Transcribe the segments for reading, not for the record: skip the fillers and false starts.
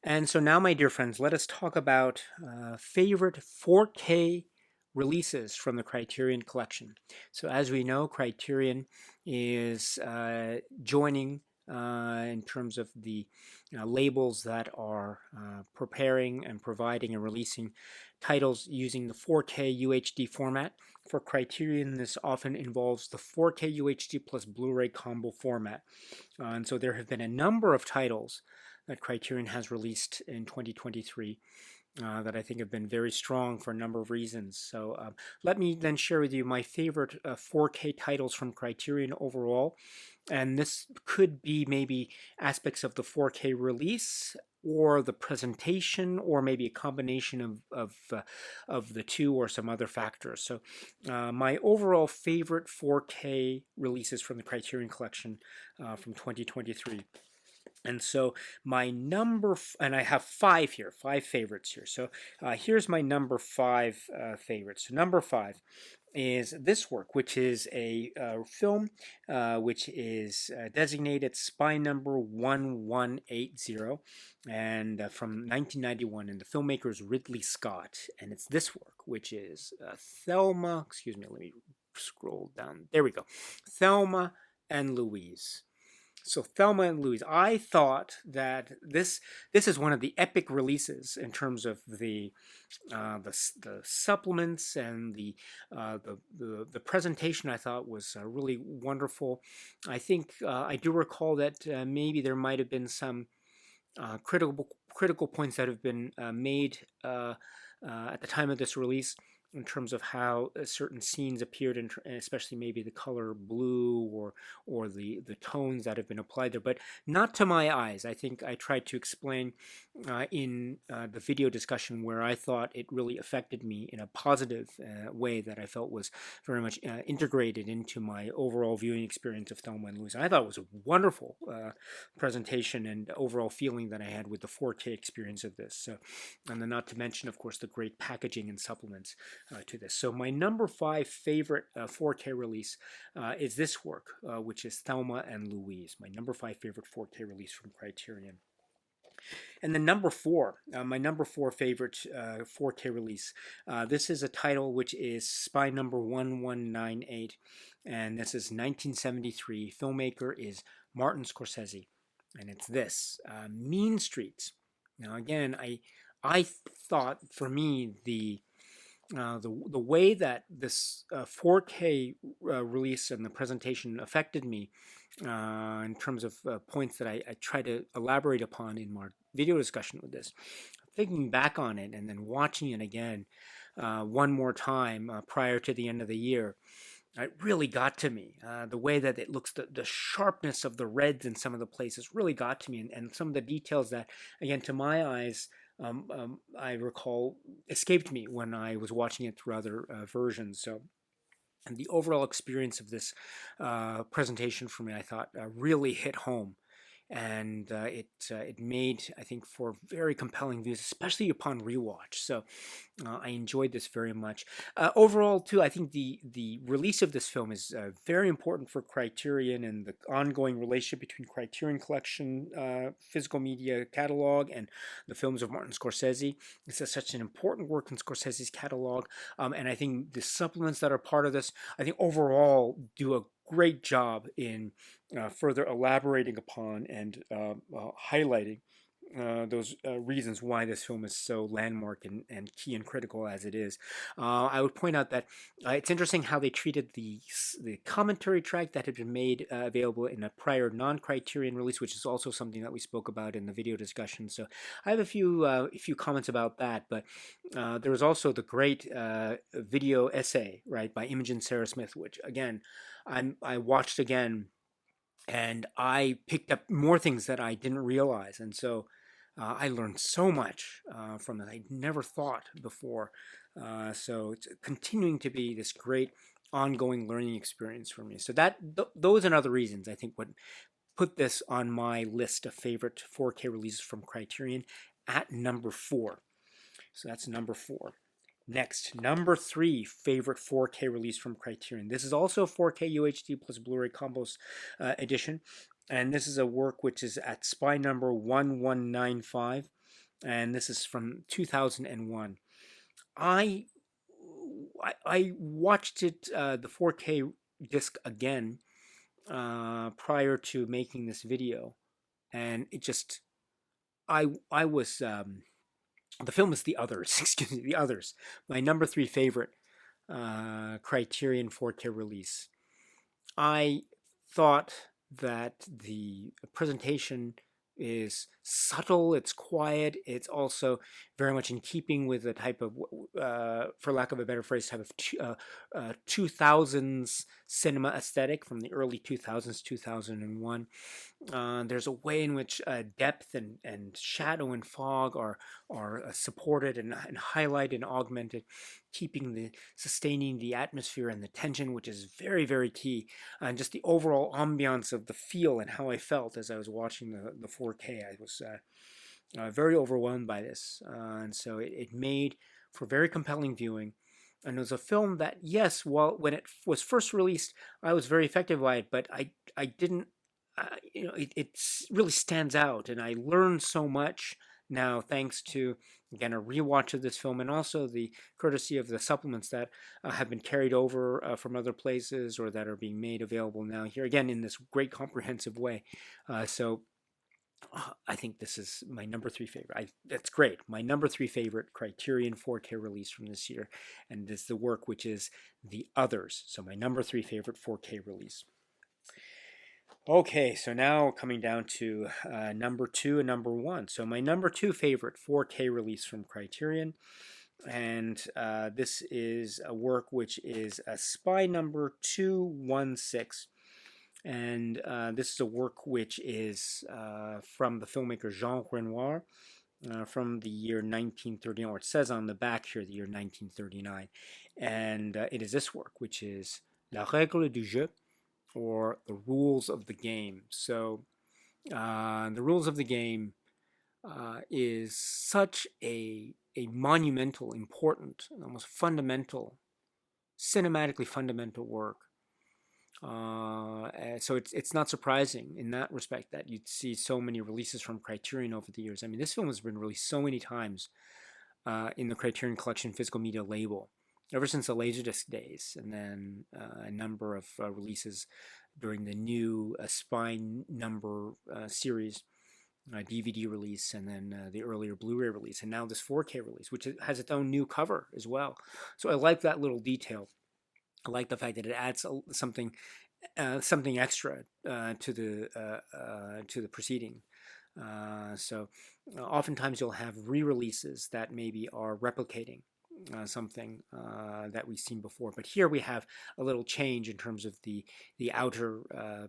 And so now, my dear friends, let us talk about favorite 4K releases from the Criterion collection. So as we know, Criterion is joining in terms of the labels that are preparing and providing and releasing titles using the 4K UHD format. For Criterion, this often involves the 4K UHD plus Blu-ray combo format. And so there have been a number of titles that Criterion has released in 2023 that I think have been very strong for a number of reasons. So let me then share with you my favorite 4K titles from Criterion overall. And this could be maybe aspects of the 4K release or the presentation, or maybe a combination of the two, or some other factors. So my overall favorite 4K releases from the Criterion collection from 2023. And so my and I have five here, five favorites here. So here's my number five favorites. So number five is this work, which is a film which is designated Spy Number 1180, and from 1991, and the filmmaker is Ridley Scott, and it's this work, which is Thelma. Excuse me, let me scroll down. There we go, Thelma and Louise. So Thelma and Louise, I thought that this is one of the epic releases in terms of the supplements, and the presentation. I thought was really wonderful. I think I do recall that maybe there might have been some critical points that have been made at the time of this release, in terms of how certain scenes appeared, especially maybe the color blue, or the tones that have been applied there, but not to my eyes. I think I tried to explain in the video discussion where I thought it really affected me in a positive way that I felt was very much integrated into my overall viewing experience of Thelma and Louise. And I thought it was a wonderful presentation and overall feeling that I had with the 4K experience of this. So, and then not to mention, of course, the great packaging and supplements to this. So my number five favorite 4K release is this work, which is Thelma and Louise, my number five favorite 4K release from Criterion. And then number four, my number four favorite 4K release. This is a title which is Spy Number 1198, and this is 1973. Filmmaker is Martin Scorsese, and it's this Mean Streets. Now again, I thought, for me, the way that this 4K release and the presentation affected me in terms of points that I try to elaborate upon in my video discussion with this, thinking back on it and then watching it again one more time prior to the end of the year, it really got to me. The way that it looks, the sharpness of the reds in some of the places really got to me, and some of the details that, again, to my eyes, I recall escaped me when I was watching it through other versions. So, and the overall experience of this presentation for me, I thought, really hit home. And it made, I think, for very compelling views, especially upon rewatch. So I enjoyed this very much. Overall, too, I think the release of this film is very important for Criterion and the ongoing relationship between Criterion Collection physical media catalog and the films of Martin Scorsese. This is such an important work in Scorsese's catalog, and I think the supplements that are part of this, I think overall do a great job in further elaborating upon and highlighting those reasons why this film is so landmark and key and critical as it is. I would point out that it's interesting how they treated the commentary track that had been made available in a prior non-Criterion release, which is also something that we spoke about in the video discussion. So I have a few comments about that, but there was also the great video essay, right, by Imogen Sarah Smith, which again I watched again, and I picked up more things that I didn't realize, and so I learned so much from it I never thought before. So it's continuing to be this great ongoing learning experience for me. So those and other reasons, I think, would put this on my list of favorite 4K releases from Criterion at number four. So that's number four. Next, number three favorite 4K release from Criterion. This is also 4K UHD plus Blu-ray combos edition, and this is a work which is at spy number 1195, and this is from 2001. I I watched it the 4K disc again prior to making this video, and it just I was the film is The Others. Excuse me, The Others, my number three favorite Criterion 4K release. I thought that the presentation is subtle, it's quiet, it's also very much in keeping with the type of, for lack of a better phrase, type of 2000s cinema aesthetic from the early 2000s, 2001. There's a way in which depth and shadow and fog are supported and highlighted and augmented, sustaining the atmosphere and the tension, which is very, very key. And just the overall ambiance of the feel and how I felt as I was watching the 4K. I was very overwhelmed by this. And so it made for very compelling viewing. And it was a film that, yes, well, when it was first released, I was very affected by it, but I didn't, it really stands out. And I learned so much now thanks to, again, a rewatch of this film and also the courtesy of the supplements that have been carried over from other places or that are being made available now here, again, in this great comprehensive way. So I think this is my number three favorite. That's great. My number three favorite Criterion 4K release from this year, and it's the work which is The Others. So my number three favorite 4K release. Okay, so now coming down to number two and number one. So my number two favorite 4K release from Criterion, and this is a work which is a Spy number 216. And this is a work which is from the filmmaker Jean Renoir from the year 1939, or it says on the back here, the year 1939. And it is this work, which is La Règle du Jeu, or The Rules of the Game. So The Rules of the Game is such a monumental, important, almost fundamental, cinematically fundamental work. So it's not surprising in that respect that you'd see so many releases from Criterion over the years. I mean, this film has been released so many times in the Criterion Collection physical media label, ever since the Laserdisc days, and then a number of releases during the new Spine number series. DVD release, and then the earlier Blu-ray release, and now this 4K release, which has its own new cover as well. So I like that little detail. I like the fact that it adds something extra to the proceeding. So oftentimes you'll have re-releases that maybe are replicating something that we've seen before, but here we have a little change in terms of the outer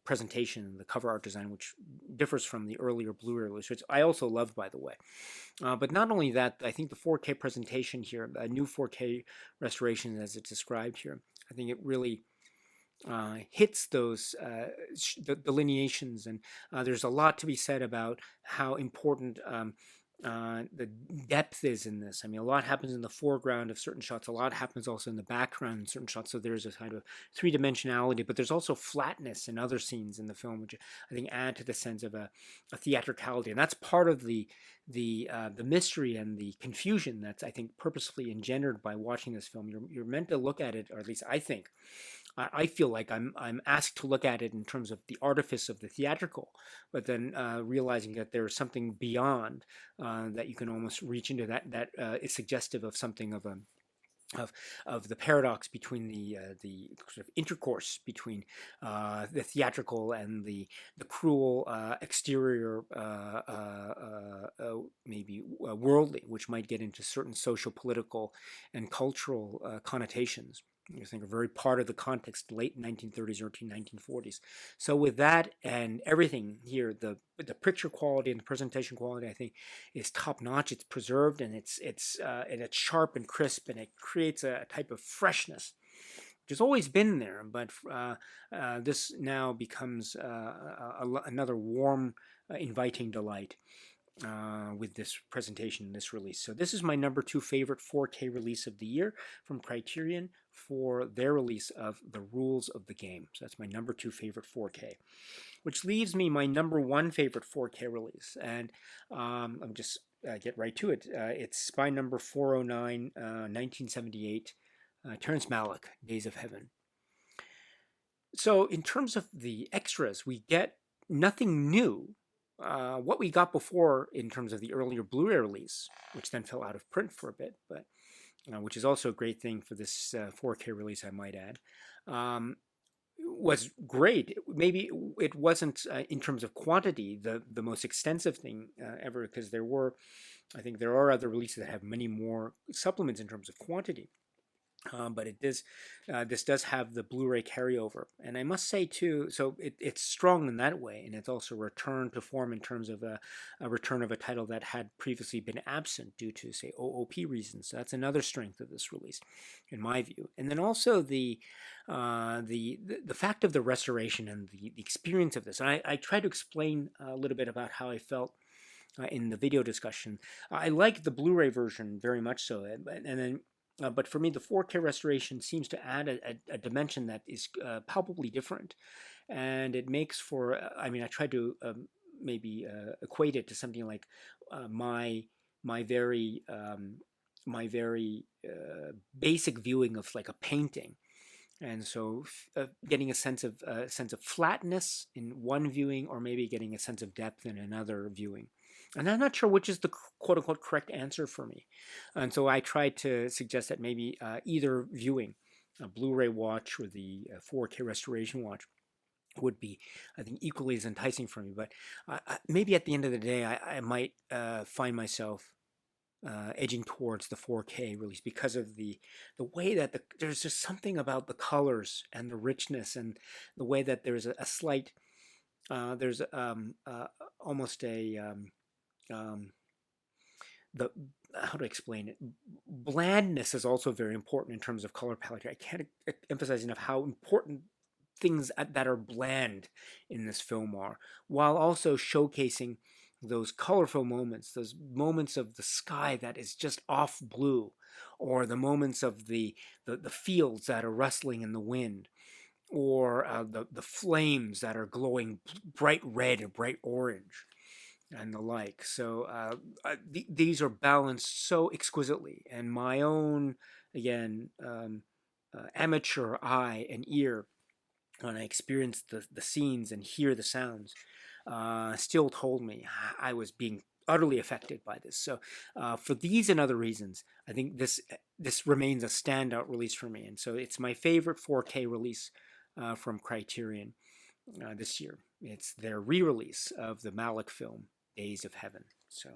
presentation, the cover art design, which differs from the earlier Blu-ray release, which I also love, by the way. But not only that, I think the 4K presentation here, a new 4K restoration as it's described here, I think it really hits those delineations, and there's a lot to be said about how important the depth is in this. I mean, a lot happens in the foreground of certain shots, a lot happens also in the background in certain shots, so there's a kind of three-dimensionality, but there's also flatness in other scenes in the film, which I think add to the sense of a theatricality, and that's part of the mystery and the confusion that's, I think, purposefully engendered by watching this film. You're meant to look at it, or at least I think, I feel like I'm asked to look at it in terms of the artifice of the theatrical, but then realizing that there's something beyond that you can almost reach into, that is suggestive of something of a of the paradox between the sort of intercourse between the theatrical and the cruel exterior, maybe worldly, which might get into certain social, political, and cultural connotations. I think are very part of the context, late 1930s, early 1940s. So with that and everything here, the picture quality and the presentation quality, I think, is top notch. It's preserved, and it's sharp and crisp, and it creates a type of freshness which has always been there. But this now becomes another warm, inviting delight. with this presentation, this release. So this is my number 2 favorite 4K release of the year from Criterion for their release of The Rules of the Game. So that's my number 2 favorite 4K, which leaves me my number 1 favorite 4K release. And I'm just get right to it. It's Spy number 409, 1978, Terrence Malick, Days of Heaven. So in terms of the extras, we get nothing new. What we got before in terms of the earlier Blu-ray release, which then fell out of print for a bit, but which is also a great thing for this 4K release, I might add, was great. Maybe it wasn't in terms of quantity the most extensive thing ever, because I think there are other releases that have many more supplements in terms of quantity. But this does have the Blu-ray carryover, and I must say too, so it's strong in that way, and it's also a return to form in terms of a return of a title that had previously been absent due to, say, OOP reasons. So that's another strength of this release, in my view. And then also the fact of the restoration and the experience of this. And I tried to explain a little bit about how I felt in the video discussion. I like the Blu-ray version very much so, and then. But for me, the 4K restoration seems to add a dimension that is palpably different, and it makes for. I mean, I tried to maybe equate it to something like my very basic viewing of like a painting, and so getting a sense of flatness in one viewing, or maybe getting a sense of depth in another viewing. And I'm not sure which is the quote-unquote correct answer for me. And so I tried to suggest that maybe either viewing, a Blu-ray watch or the 4K restoration watch, would be, I think, equally as enticing for me. But maybe at the end of the day, I might find myself edging towards the 4K release because of the way that there's just something about the colors and the richness, and the way that there's a slight, there's almost a... the how to explain it? Blandness is also very important in terms of color palette. I can't emphasize enough how important things that are bland in this film are, while also showcasing those colorful moments, those moments of the sky that is just off blue, or the moments of the fields that are rustling in the wind, or the flames that are glowing bright red or bright orange, and the like. So these are balanced so exquisitely, and my own, again, amateur eye and ear, when I experience the scenes and hear the sounds, still told me I was being utterly affected by this. So for these and other reasons, I think this remains a standout release for me, and so it's my favorite 4K release from Criterion this year. It's their re-release of the Malick film, Days of Heaven. So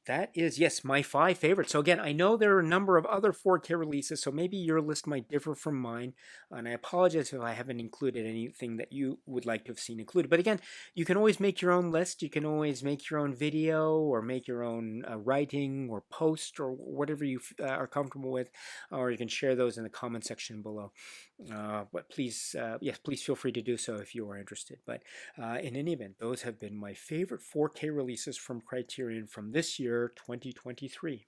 that is, yes, my 5 favorites. So again, I know there are a number of other 4K releases, so maybe your list might differ from mine, and I apologize if I haven't included anything that you would like to have seen included. But again, you can always make your own list. You can always make your own video, or make your own writing or post, or whatever you are comfortable with, or you can share those in the comment section below. But please, yes, please feel free to do so if you are interested. But in any event, those have been my favorite 4K releases from Criterion from this year, 2023.